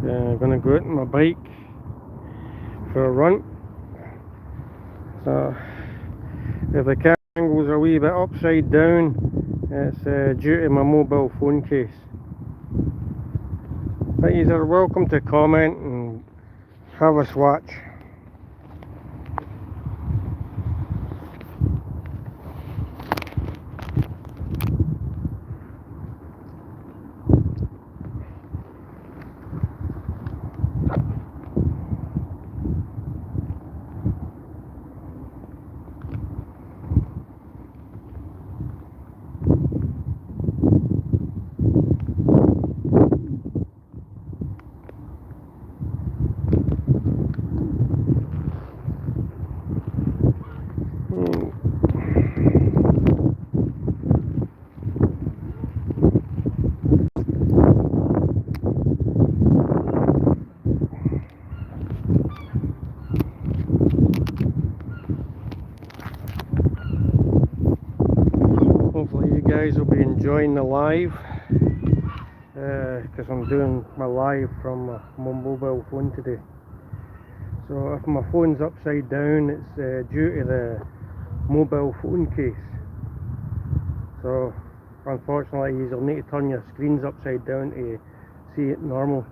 Gonna go out on my bike for a run. So if the camera angle's a wee bit upside down, it's due to my mobile phone case. But you are welcome to comment and have a swatch. Hopefully you guys will be enjoying the live, because I'm doing my live from my mobile phone today. So if my phone's upside down, it's due to the mobile phone case. So unfortunately you'll need to turn your screens upside down to see it normal.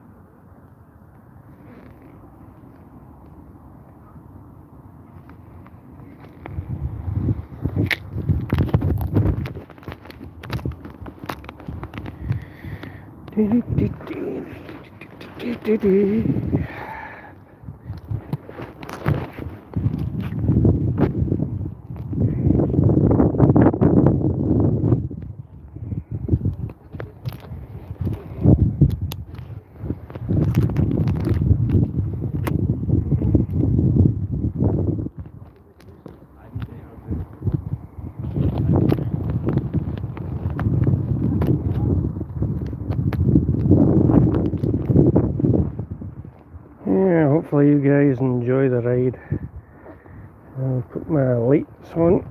Yeah, hopefully you guys enjoy the ride. I'll put my lights on.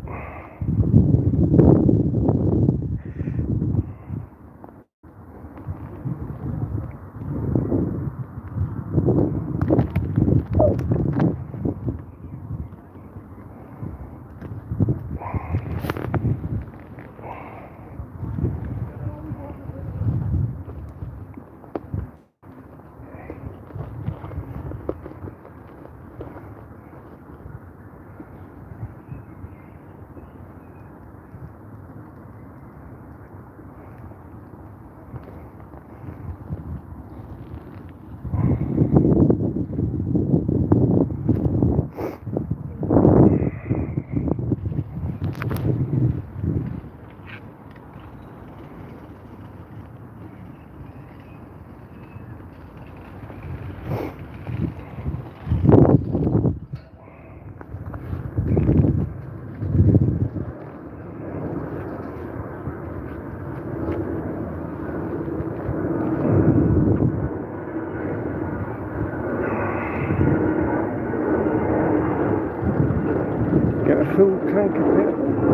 Get a full tank of petrol.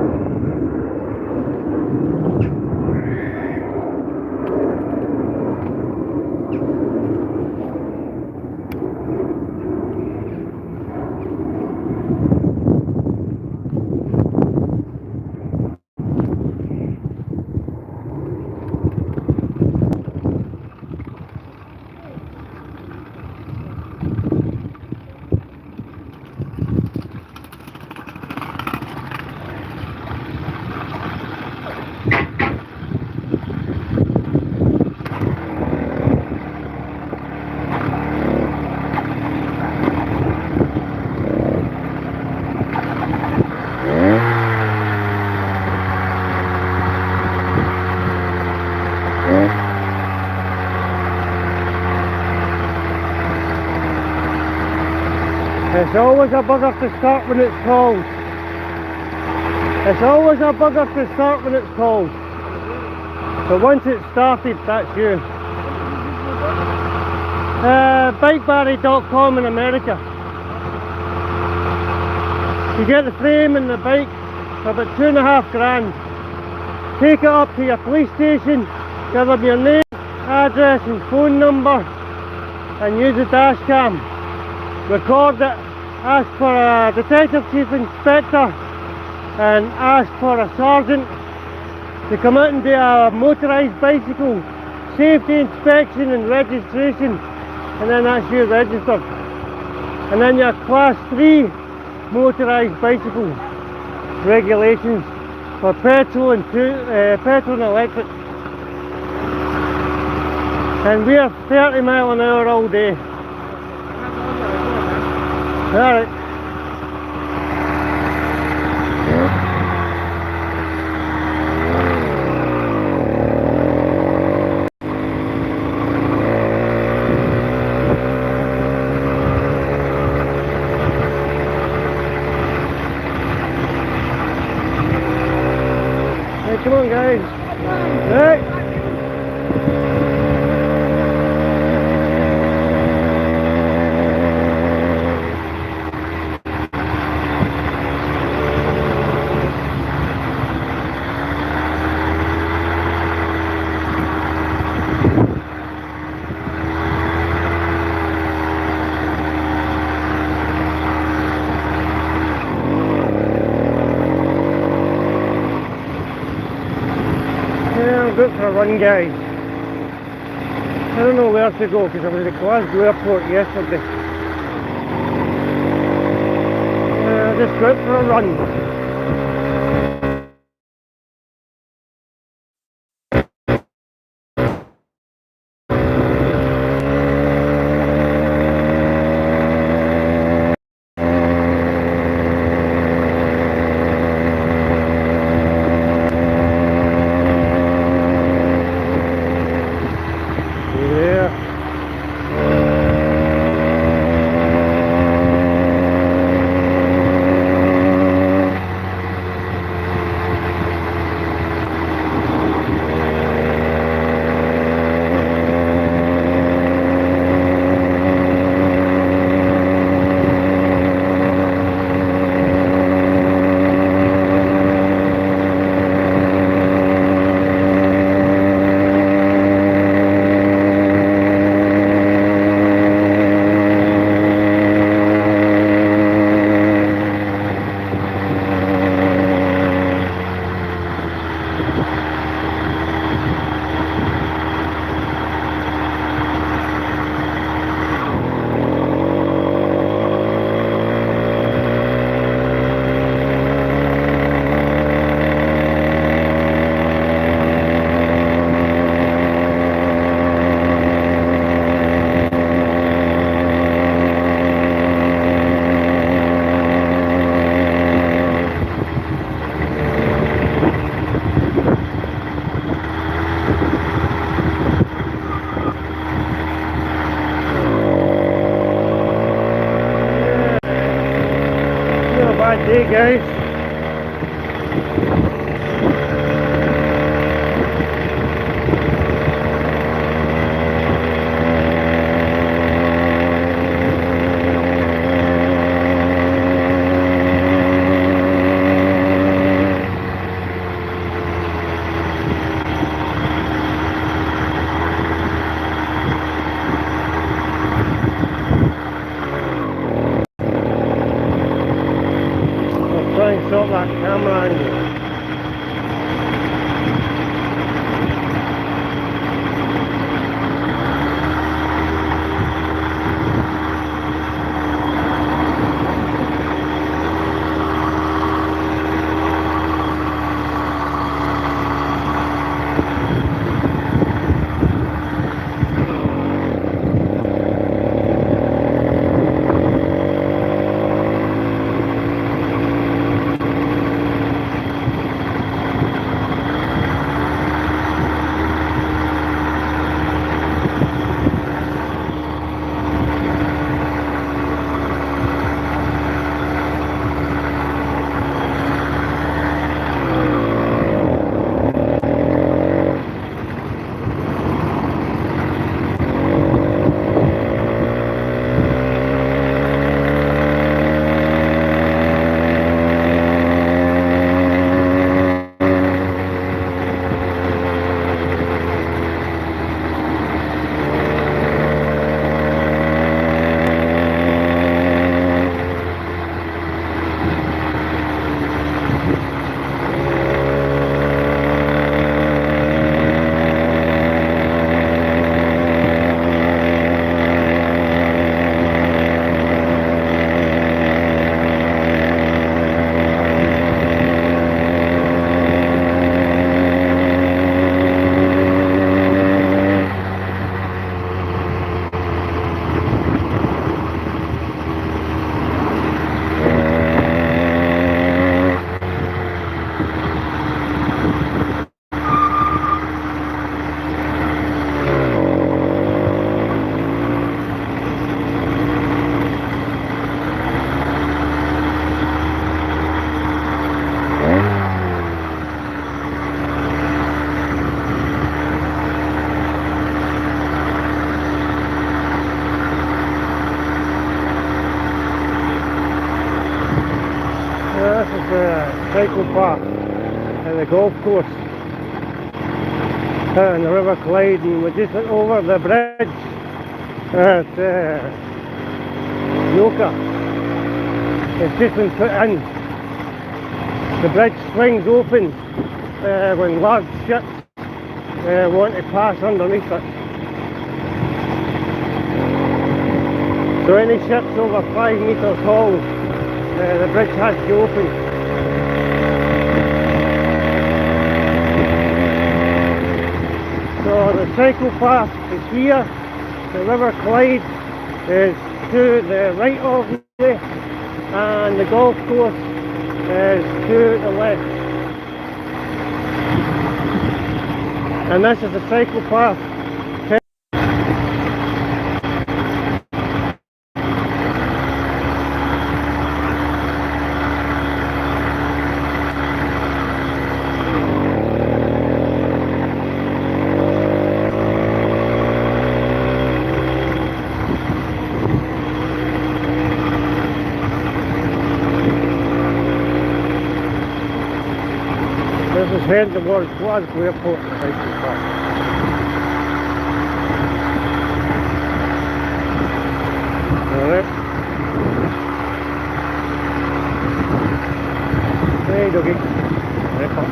It's always a bugger to start when it's cold. It's always a bugger to start when it's cold. But once it's started, that's you. Bikebarry.com in America. You get the frame and the bike for about £2.5 grand. Take it up to your police station, give them your name, address and phone number, and use the dash cam. Record it, ask for a detective chief inspector and ask for a sergeant to come out and do a motorised bicycle safety inspection and registration, and then that's you registered. And then your class 3 motorised bicycle regulations for petrol and electric. And we're 30 mile an hour all day. Alright. Hey, come on guys. Right. I'm going for a run, guys. I don't know where to go because I was at Glasgow Airport yesterday. Just go out for a run. Bad day, guys. cycle path at the golf course on the River Clyde, and we just went over the bridge at Yoka. It's just been put in. The bridge swings open when large ships want to pass underneath it. So any ships over 5 metres tall, the bridge has to open. So the cycle path is here. The River Clyde is to the right of me, and the golf course is to the left. And this is the cycle path. This is heading towards Glasgow Airport, the cycle path. Alright. Hey, doggy. Right up.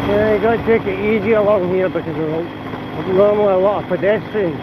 Yeah, you gotta take it easy along here because there's normally a lot of pedestrians.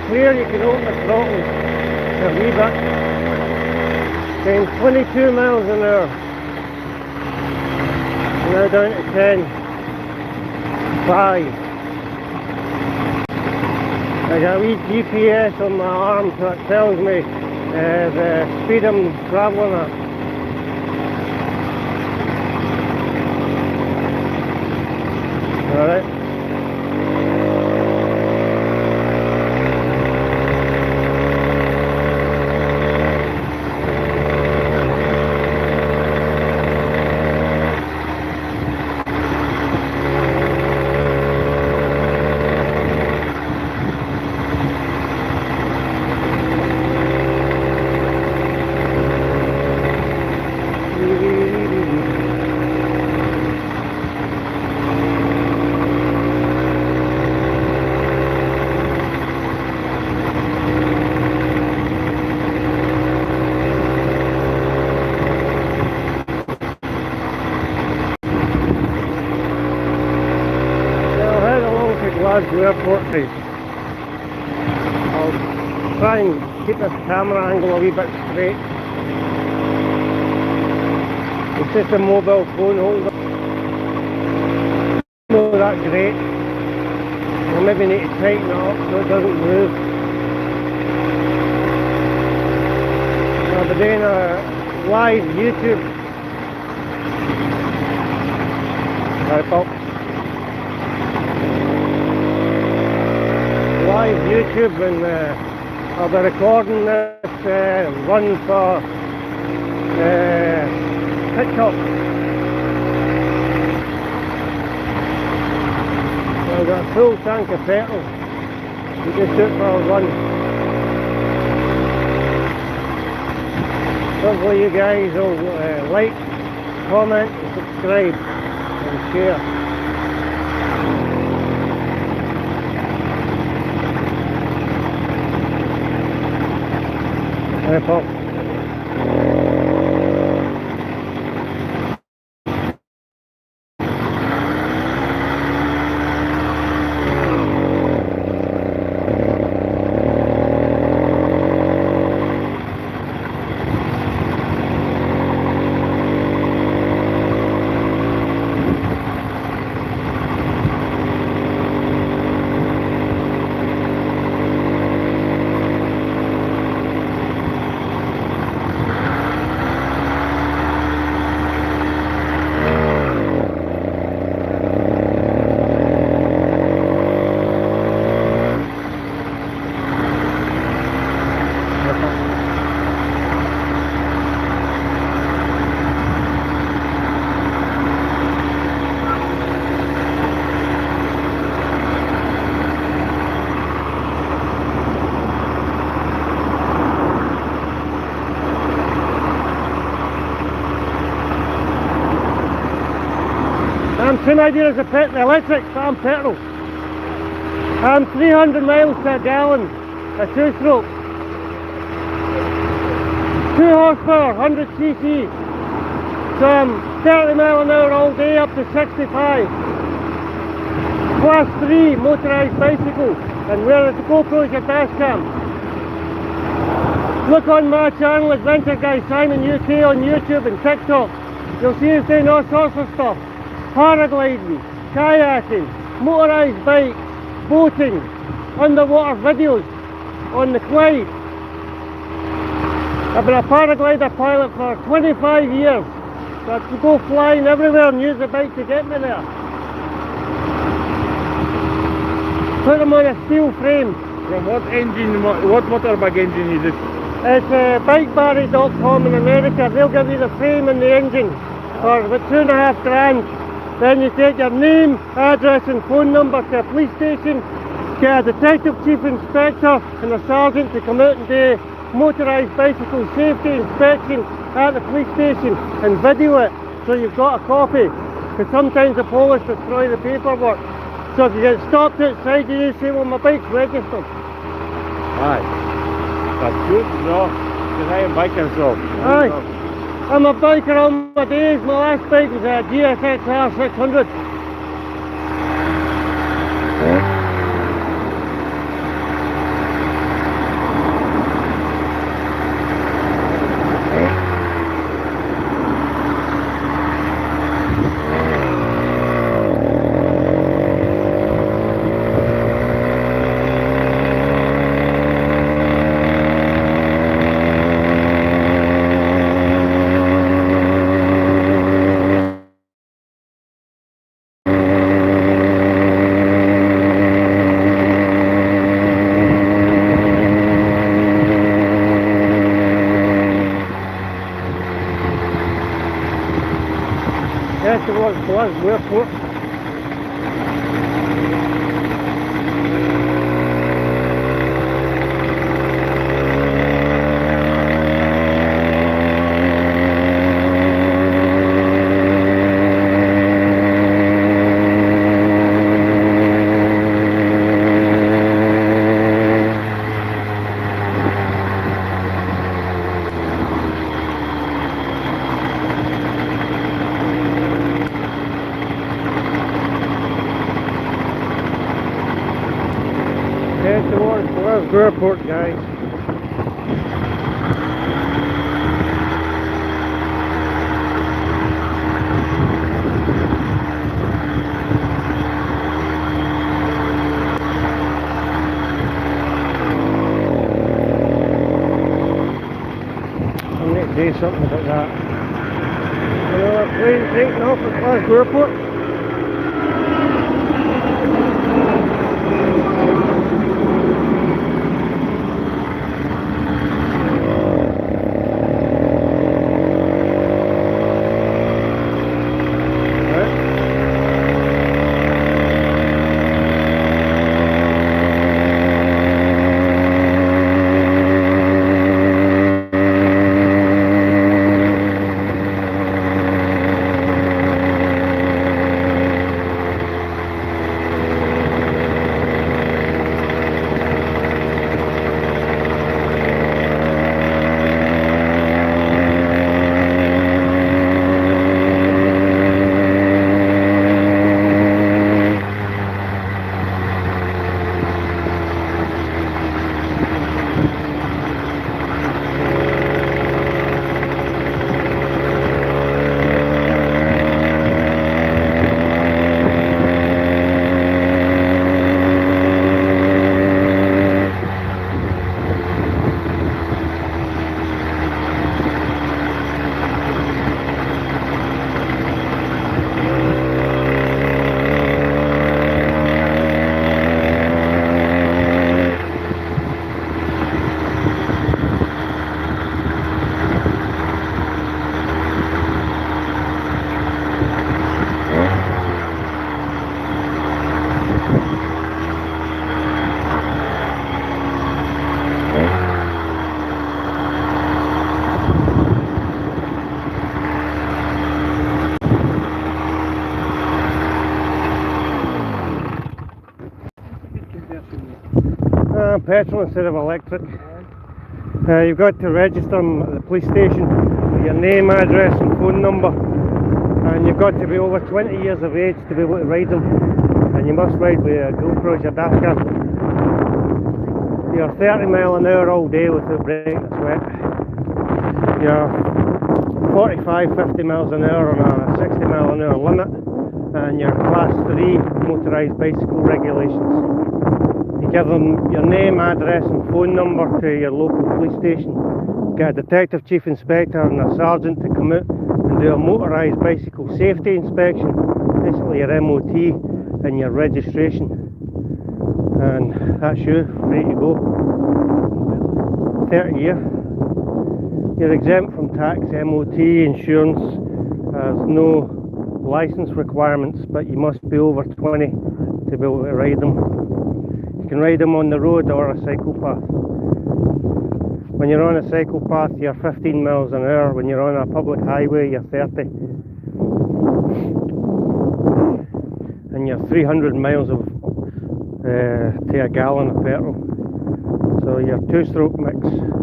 Clear, you can open the throttle a wee bit. Going 22 miles an hour. Now down to 10, 5. I got a wee GPS on my arm, so it tells me the speed I'm travelling at. Alright. Glasgow Airport now. I'll try and keep this camera angle a wee bit straight. It's just a mobile phone holder. Not that great. I'll maybe need to tighten it up so it doesn't move. I'll be doing a live YouTube. Right up. Live YouTube, and I'll be recording this run for TikTok. I've got a full tank of petrol. We just took for a run. Hopefully you guys will like, comment and subscribe and share. Pop. I'm same idea as electric, but I'm petrol. I'm 300 miles per gallon, a two-stroke. 2 horsepower, 100 cc. So I'm 30 mile an hour all day up to 65. Class 3 motorised bicycle, and where the GoPro is your dash cam. Look on my channel, Adventure Guy Simon UK on YouTube and TikTok. You'll see us doing all sorts of stuff. Paragliding, kayaking, motorised bikes, boating, underwater videos on the Clyde. I've been a paraglider pilot for 25 years. So I could go flying everywhere and use the bike to get me there. Put them on a steel frame. From what engine, what motorbike engine is it? It's bikebarry.com in America. They'll give you the frame and the engine for about $2.5 grand. Then you take your name, address and phone number to a police station, get a detective chief inspector and a sergeant to come out and do motorised bicycle safety inspection at the police station and video it so you've got a copy, because sometimes the police destroy the paperwork. So if you get stopped outside, you say, well, my bike's registered. Aye. That's good, no, because I am biker, so. Aye. I'm a biker all my days. My last bike was a GSXR 600. Yes, it was airport. Yes, it was airport, guys. I need to do something about that. Another plane taking off at Glasgow Airport. Petrol instead of electric. You've got to register them at the police station with your name, address and phone number, and you've got to be over 20 years of age to be able to ride them, and you must ride with a GoPro as your dash cam. You're 30 mile an hour all day without breaking a sweat. You're 45, 50 miles an hour on a 60 mile an hour limit, and your class 3 motorised bicycle regulations. You give them your name, address and phone number to your local police station. Get a detective chief inspector and a sergeant to come out and do a motorised bicycle safety inspection, basically your MOT and your registration, and that's you, ready to go. 30 year. You're exempt from tax, MOT, insurance. There's no licence requirements, but you must be over 20 to be able to ride them. You can ride them on the road or a cycle path. When you're on a cycle path, you're 15 miles an hour. When you're on a public highway, you're 30. And you're 300 miles to a gallon of petrol. So your two-stroke mix,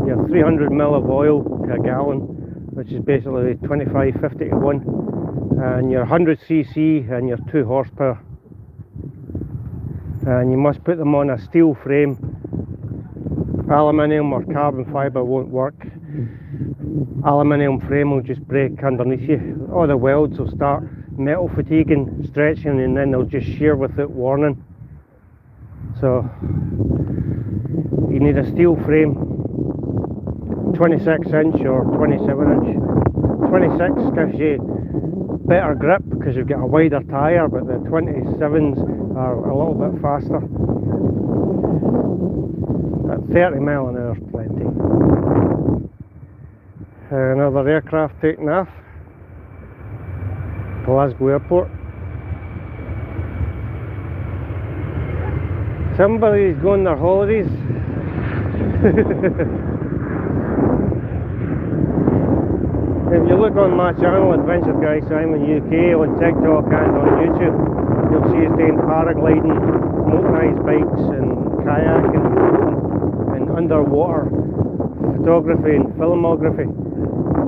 you're 300 ml of oil to a gallon, which is basically 25-50 to 1. And your 100cc and your 2 horsepower. And you must put them on a steel frame. Aluminium or carbon fibre won't work. Aluminium frame will just break underneath you. All the welds will start metal fatiguing, stretching, and then they'll just shear without warning. So you need a steel frame, 26 inch or 27 inch. 26 gives you better grip because you've got a wider tyre, but the 27s are a little bit faster. At 30 mile an hour is plenty. Another aircraft taking off. Glasgow Airport. Somebody's going their holidays. If you look on my channel, Adventure Guy Simon UK, on TikTok and on YouTube, you'll see us doing paragliding, motorised bikes and kayaking and underwater photography and filmography.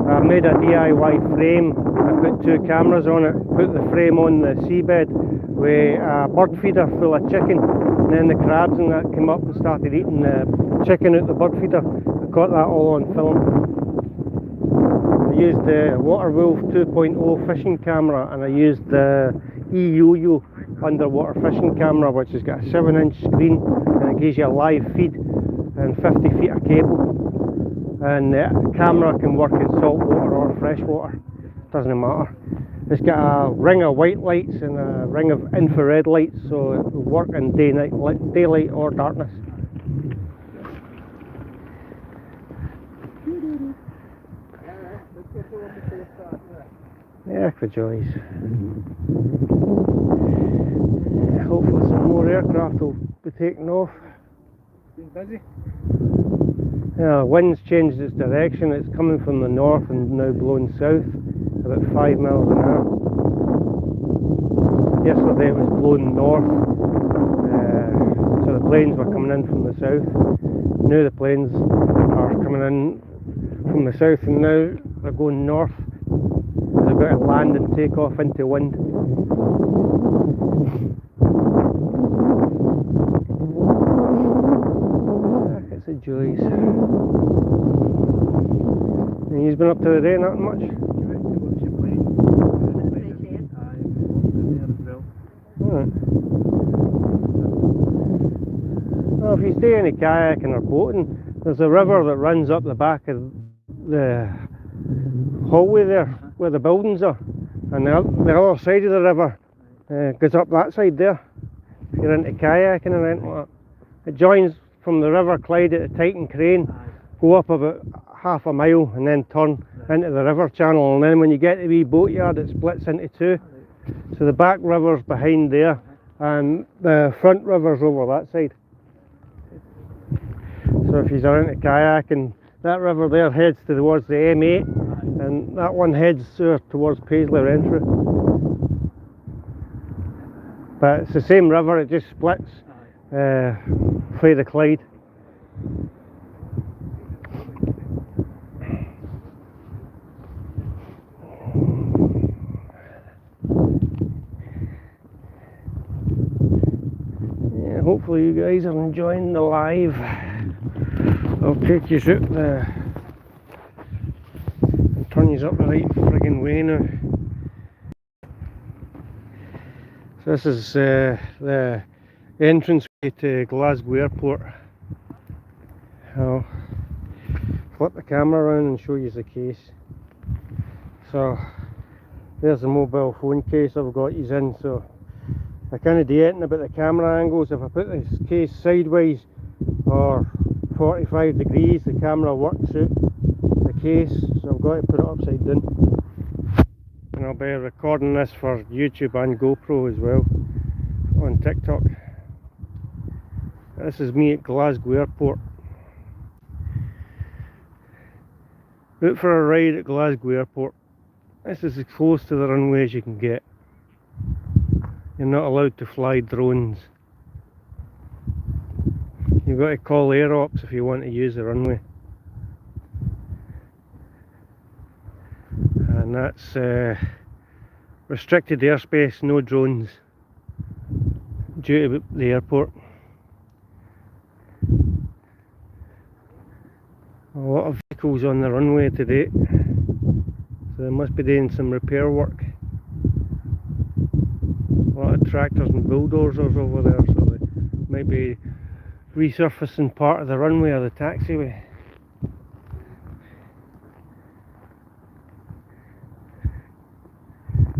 I made a DIY frame. I put 2 cameras on it, put the frame on the seabed with a bird feeder full of chicken, and then the crabs and that came up and started eating the chicken out the bird feeder. I got that all on film. I used the Waterwolf 2.0 fishing camera, and I used the eYoYo underwater fishing camera, which has got a 7-inch screen and it gives you a live feed and 50 feet of cable. And the camera can work in salt water or fresh water, doesn't matter. It's got a ring of white lights and a ring of infrared lights, so it will work in daylight or darkness. Yeah, for joys. Hopefully some more aircraft will be taken off. Been busy? Yeah, the wind's changed its direction. It's coming from the north and now blowing south, about 5 miles an hour. Yesterday it was blowing north, so the planes were coming in from the south. Now the planes are coming in from the south, and now they're going north. They've got to land and take off into wind. It's a joys. And you've been up to today, not much? Right. Well, if you stay any kayaking or boating, there's a river that runs up the back of the hallway there, where the buildings are, and the other side of the river goes up that side there, if you're into kayaking and anything like that. It joins from the River Clyde at the Titan Crane, go up about half a mile and then turn into the river channel, and then when you get to the wee boatyard it splits into 2. So the back river's behind there and the front river's over that side. So if you're into kayaking, that river there heads towards the M8 and that one heads towards Paisley Renfrew. But it's the same river, it just splits through the Clyde. hopefully you guys are enjoying the live. I'll take you out the and turn you up the right friggin' way now. So this is the entrance way to Glasgow Airport. I'll flip the camera around and show you the case. So there's the mobile phone case I've got you in. So I can't do anything about the camera angles. If I put this case sideways or 45 degrees, the camera works out the case, so I've got to put it upside down. And I'll be recording this for YouTube and GoPro as well on TikTok. This is me at Glasgow Airport. Out for a ride at Glasgow Airport. This is as close to the runway as you can get. You're not allowed to fly drones. You've got to call AirOps if you want to use the runway. And that's restricted airspace, no drones, due to the airport. A lot of vehicles on the runway today, so they must be doing some repair work. A lot of tractors and bulldozers over there, so they might be resurfacing part of the runway or the taxiway.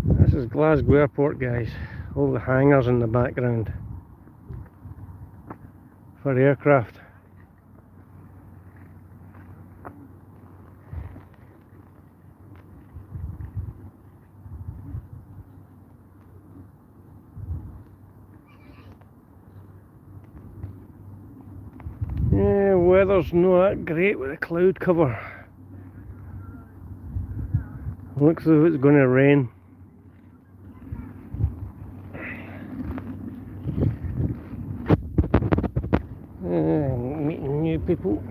This is Glasgow Airport, guys. All the hangars in the background for aircraft. Yeah, weather's not that great with the cloud cover. Looks as though it's going to rain. Meeting new people.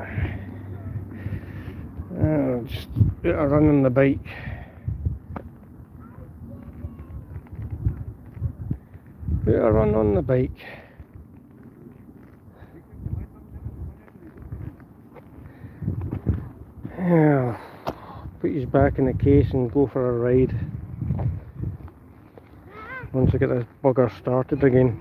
Just out a run on the bike. Out a run on the bike. Yeah, put you back in the case and go for a ride once I get this bugger started again.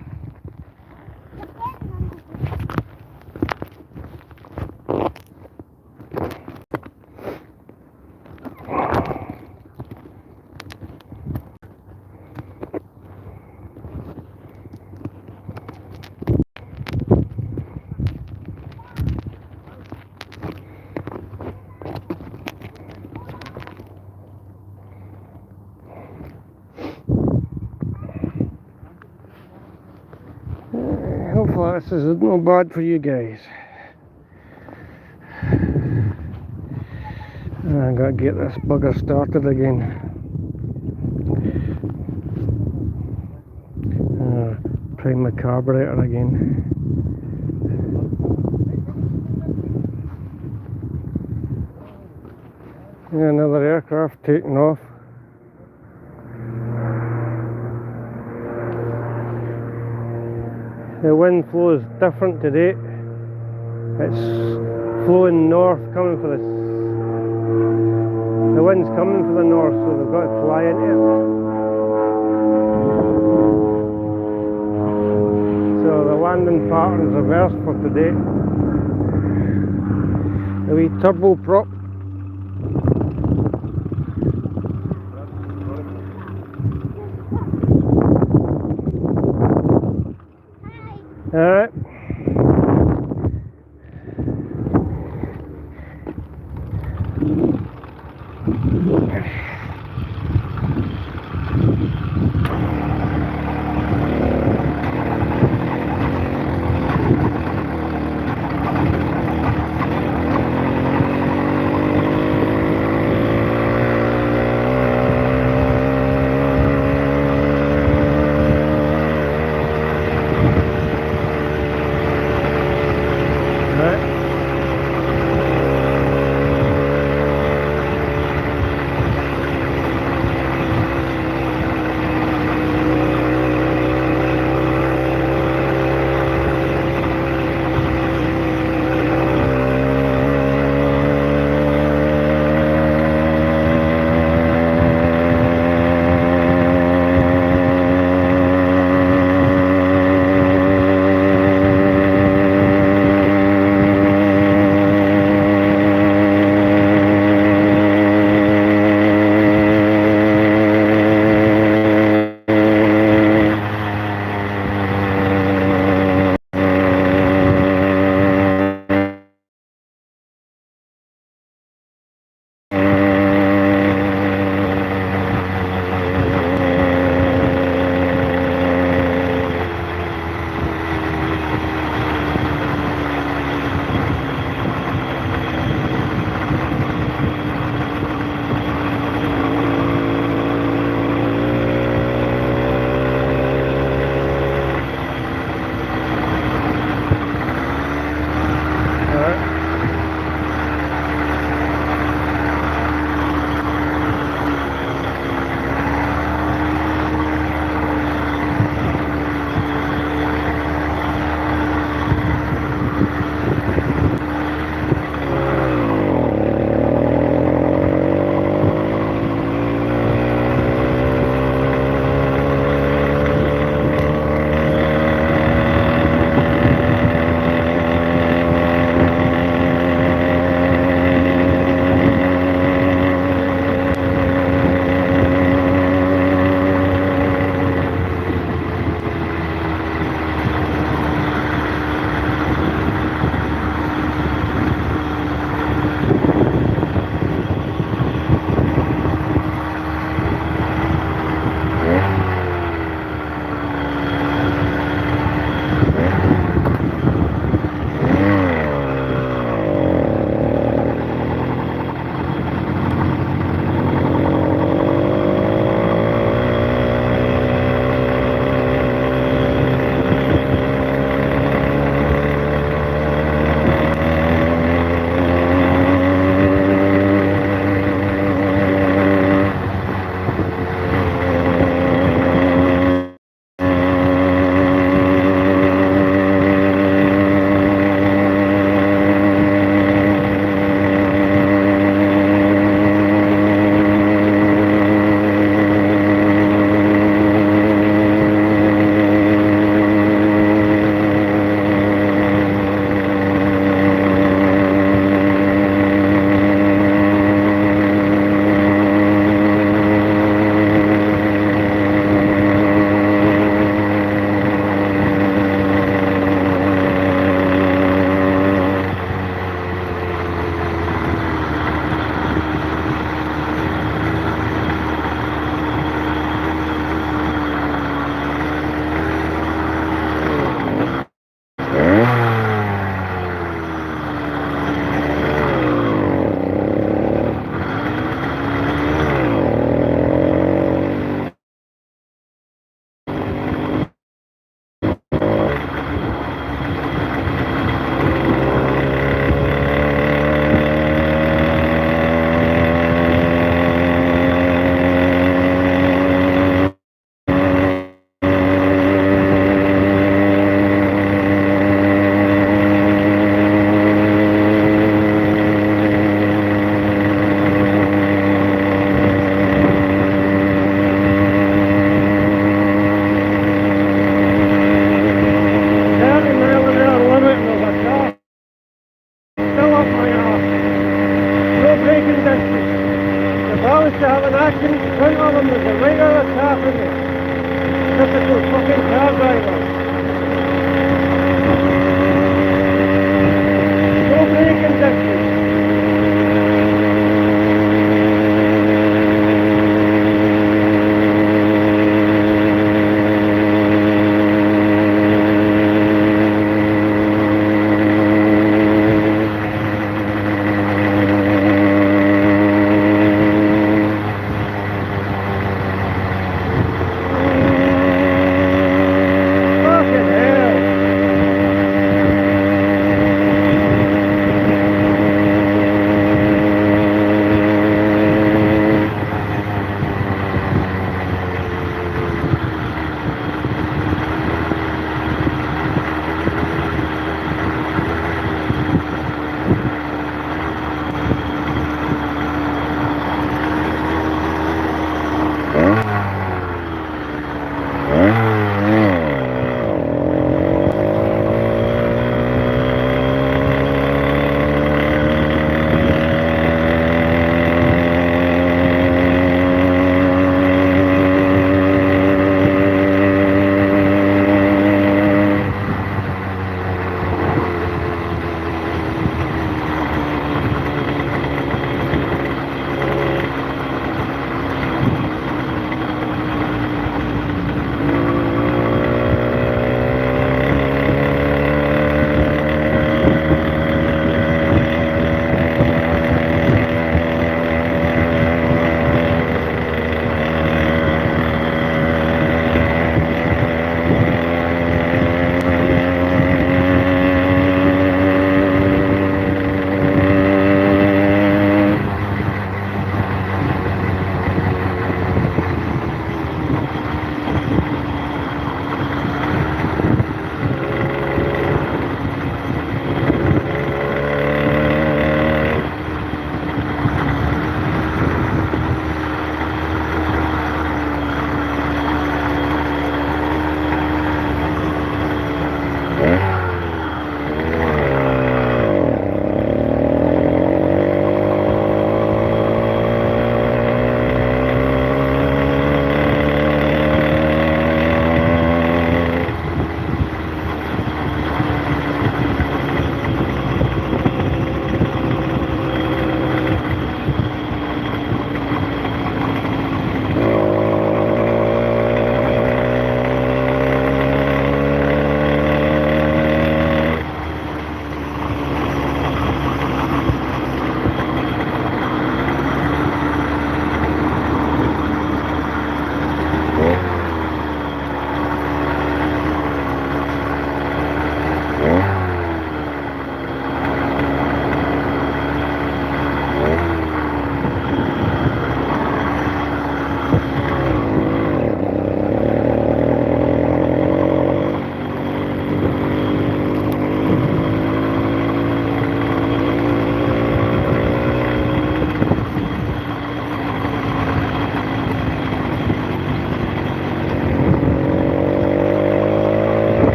Hopefully this is no bad for you guys. I gotta get this bugger started again. Try my carburetor again. Yeah, another aircraft taking off. The wind flow is different today. It's flowing north, coming for this. The wind's coming for the north, so they've got to fly into it. So the landing pattern's reversed for today. A wee turboprop. Alright.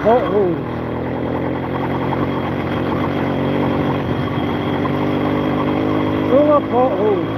potholes. Full of potholes.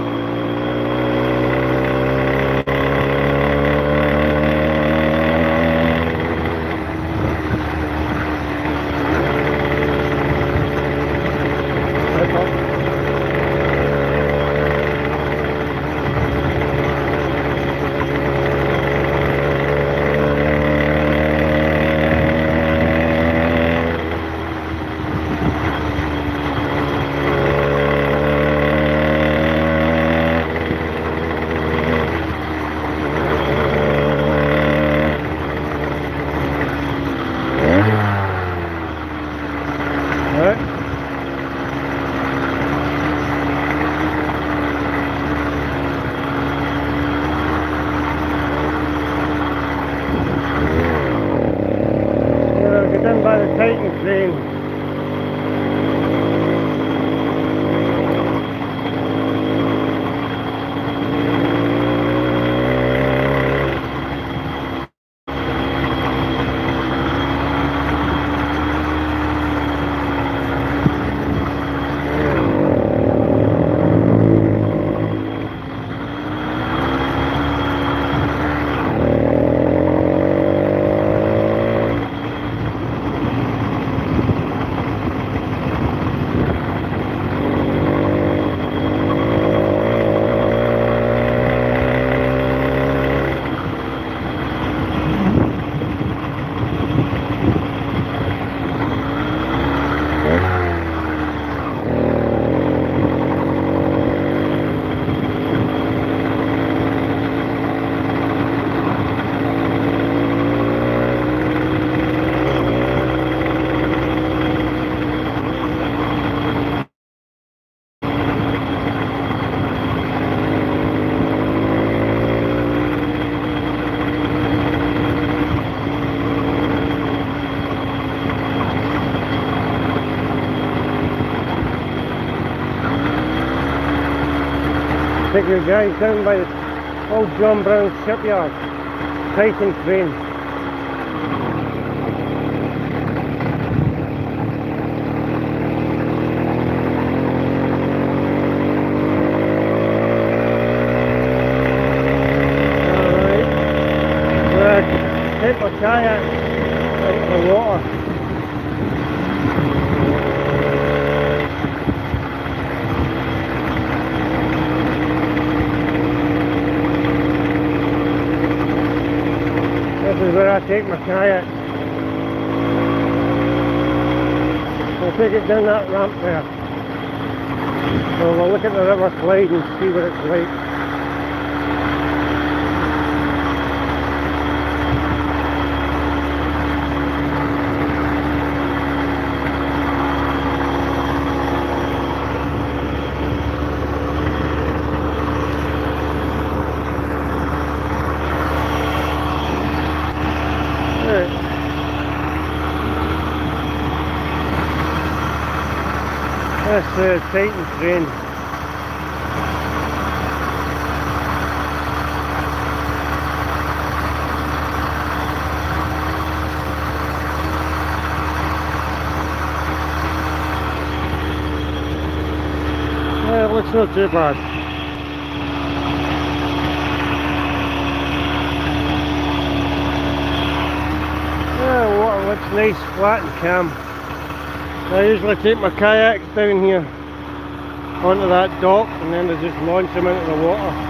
Get in by the Titan crane. Take you guys down by the old John Brown shipyard, Titan crane. Alright, take my kayak out the water. This is where I take my kayak. I'll take it down that ramp there. So we'll look at the river slide and see what it's like. That's the Titan crane. Yeah, it looks not too bad. Yeah, the water looks nice, flat and calm. I usually take my kayaks down here onto that dock and then I just launch them into the water.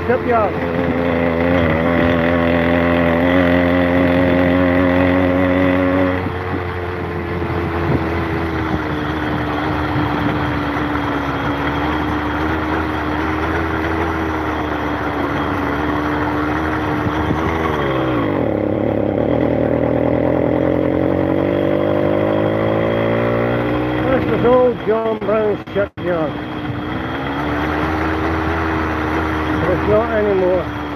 shipyard. This is old John Brown's shipyard. But it's not anymore.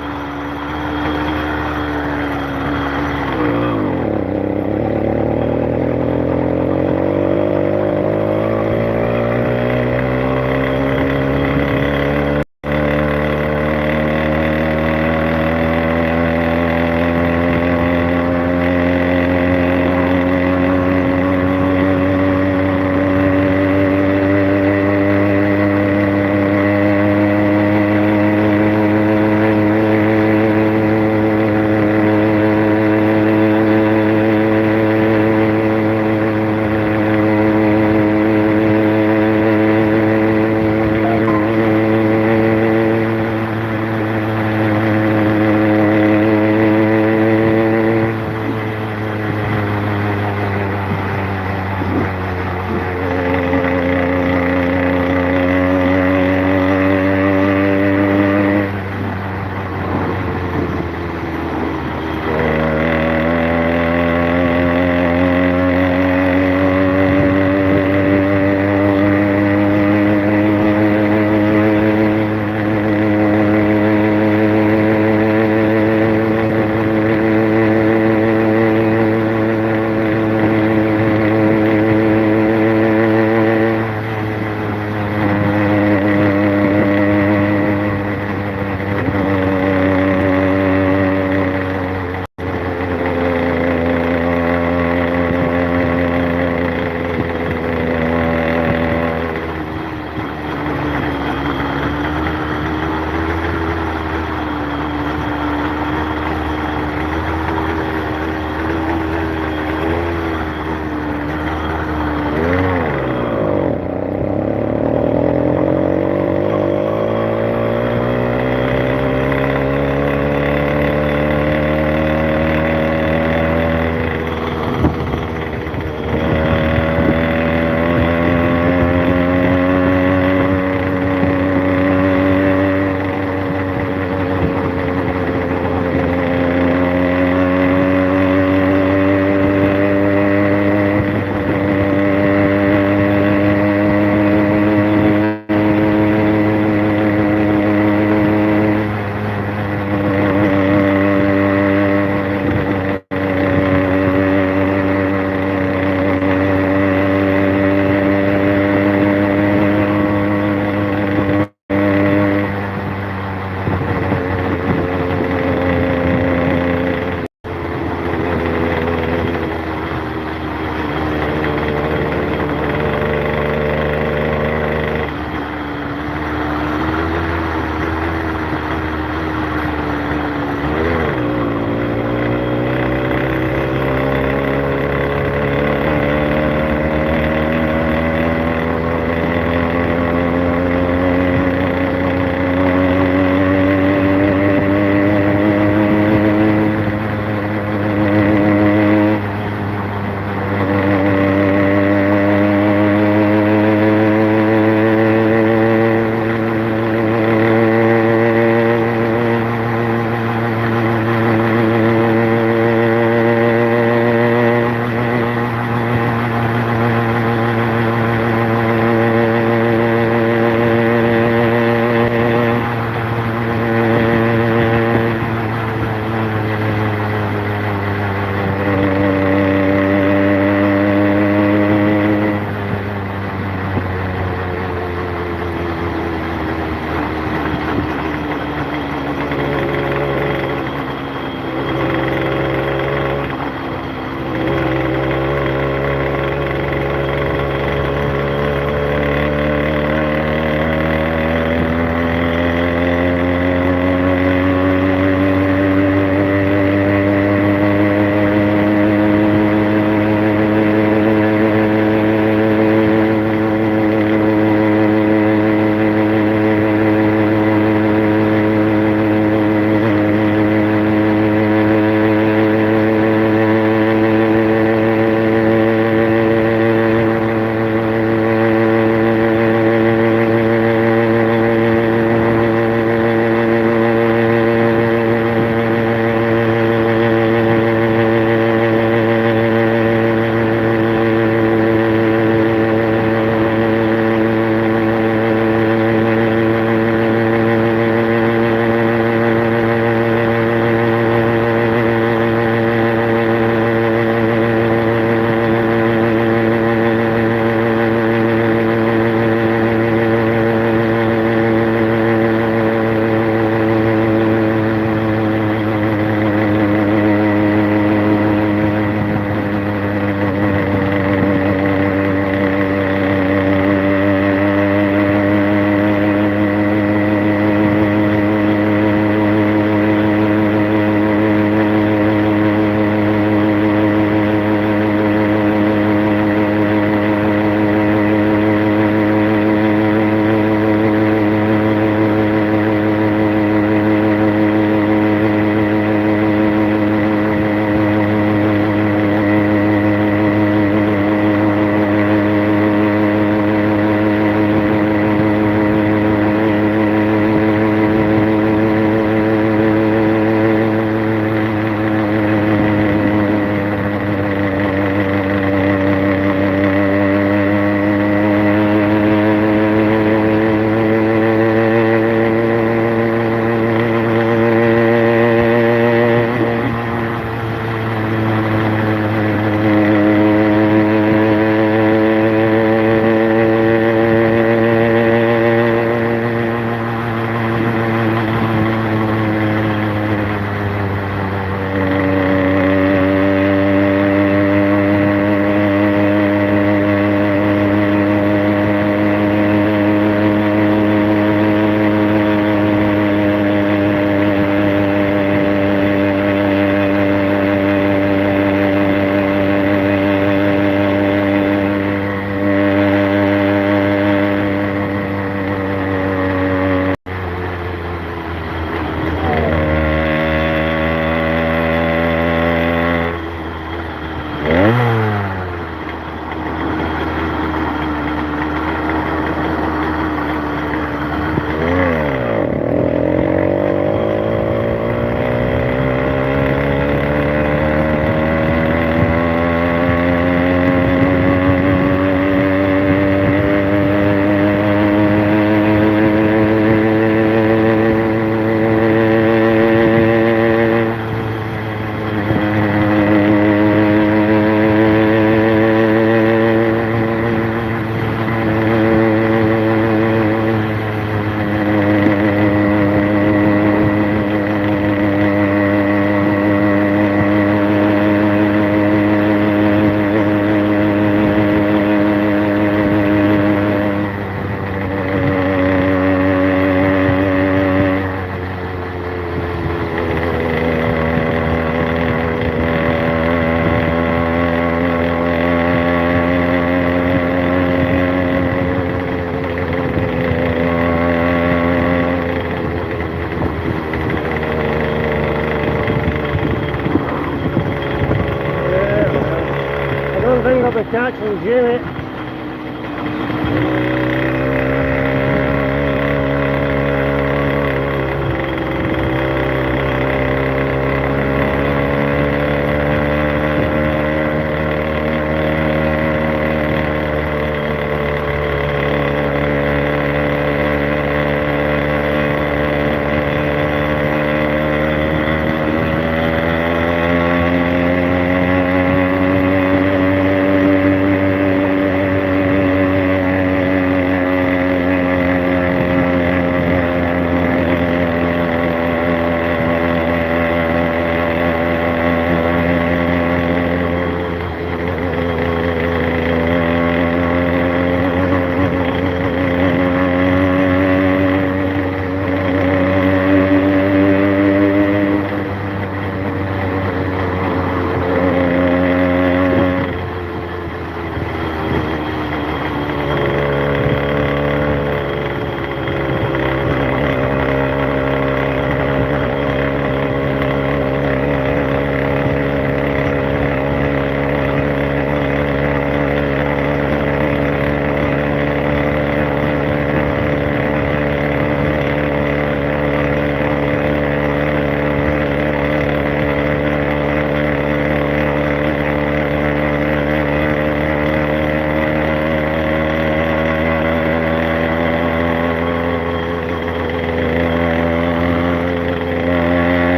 actually do it.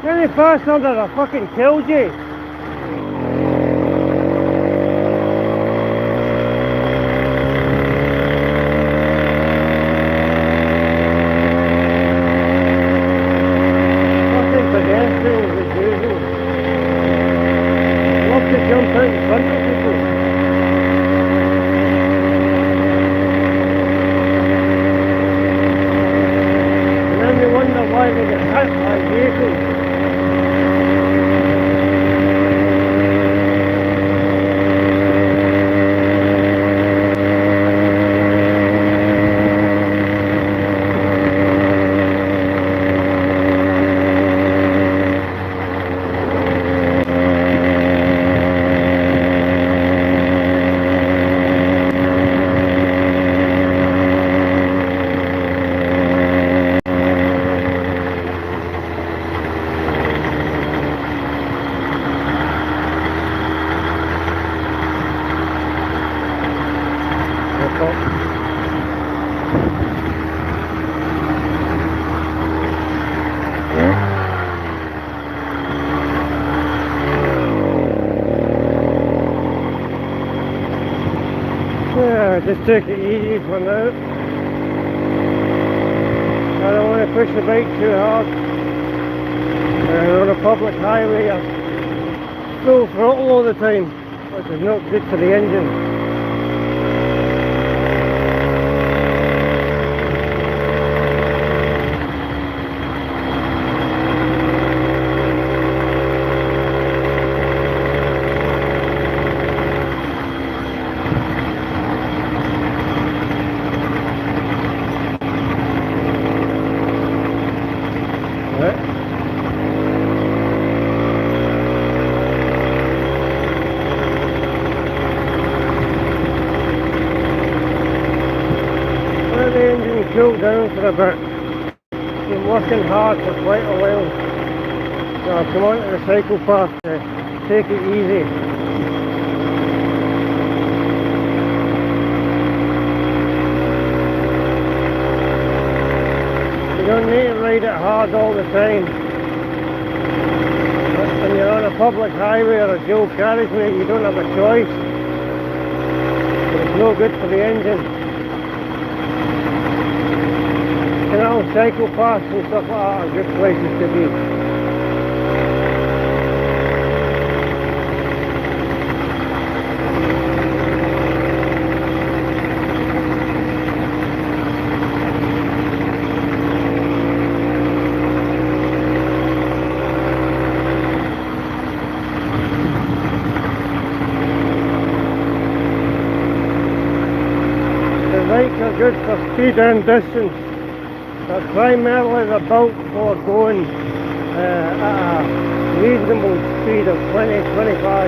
Any faster than I fucking killed you. Fucking pedestrians as usual. Love to jump out in front of people. And then they wonder why they get hit by vehicles. Yeah, just take it easy for now. I don't want to push the bike too hard. On a public highway, I full throttle all the time, which is not good for the engine. Let the engine cool down for a bit. Been working hard for quite a while. So I've come onto the cycle path to take it easy. You don't need to ride it hard all the time. But when you're on a public highway or a dual carriageway, you don't have a choice. But it's no good for the engine. Canal cycle paths and stuff like that are good places to be. The bikes are good for speed and distance. But primarily they're built for going at a reasonable speed of 20-25.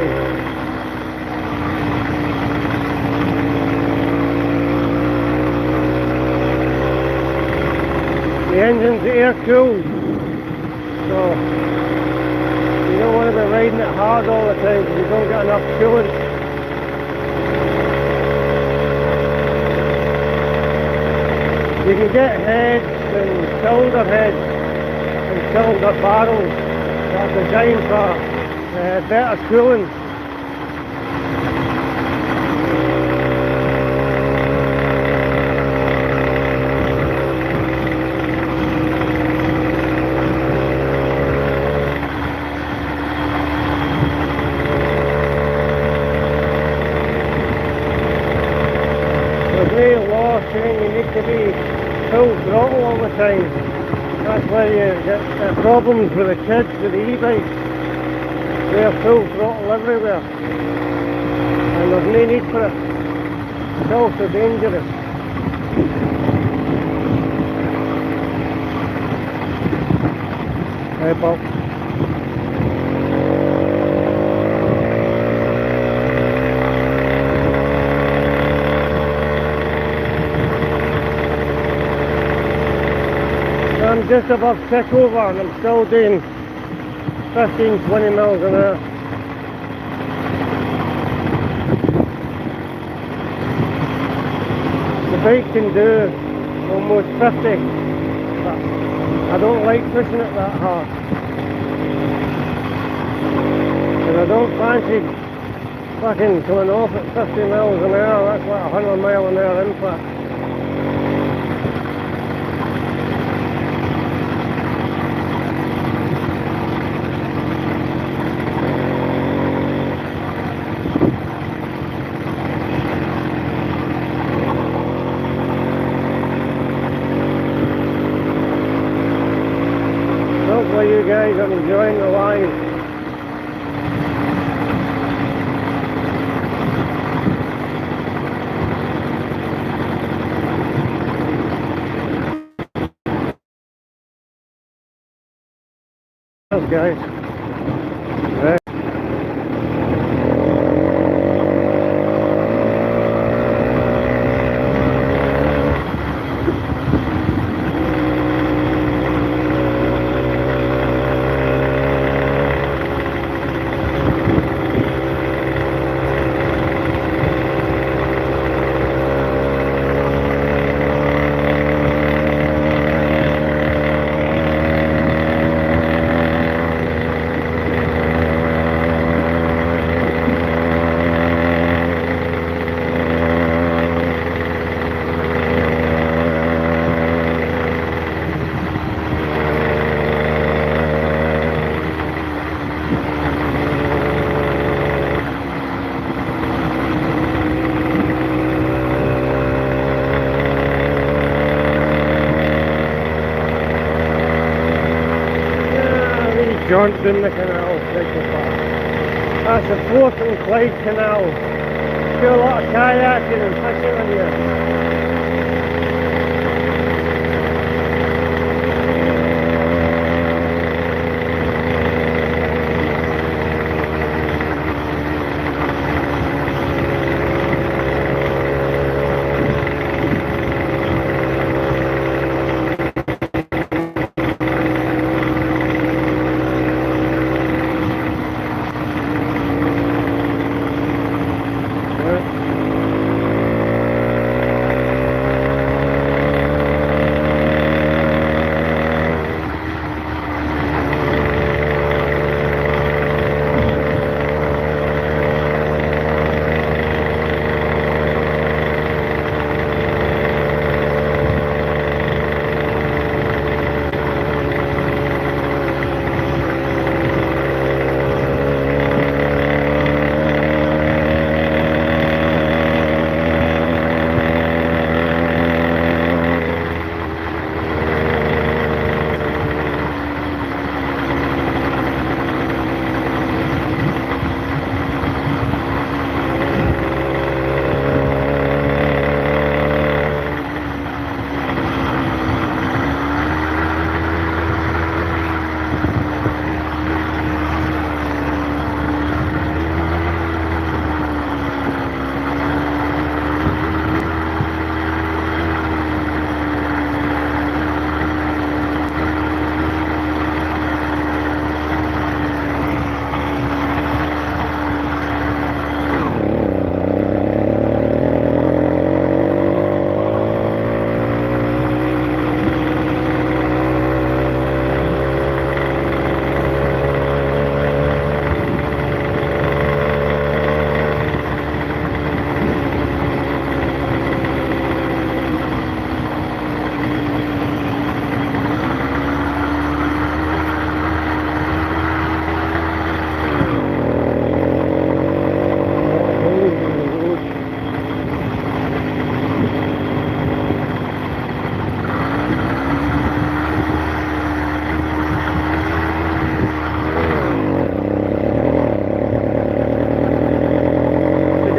The engine's air cooled, so you don't want to be riding it hard all the time because you don't get enough coolant. You can get heads and cylinder heads and cylinder barrels that are designed for better cooling. There's no law saying you need to be full throttle all the time. That's why you get problems with the kids with the e-bikes. They're full throttle everywhere. And there's no need for it. It's also dangerous. Hey, Bob. I'm just above Tickover and I'm still doing 15-20 miles an hour. The bike can do almost 50, but I don't like pushing it that hard. don't fancy fucking coming off at 50 miles an hour. That's like 100 mile an hour impact. Hopefully you guys are enjoying the live. Cheers, guys. Right. Jaunt in the canal, that's the Forth and Clyde Canal. Do a lot of kayaking and fishing in here.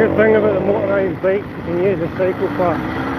Good thing about the motorised bike, you can use the cycle path.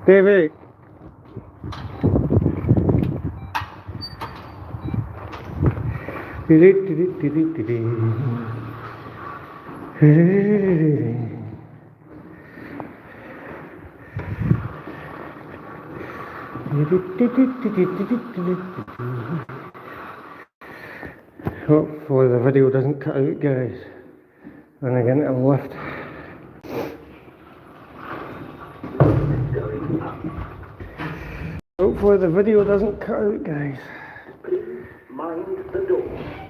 David. Hopefully the video doesn't cut out, guys, when I get into the lift. Hopefully the video doesn't cut out, guys. Mind the door.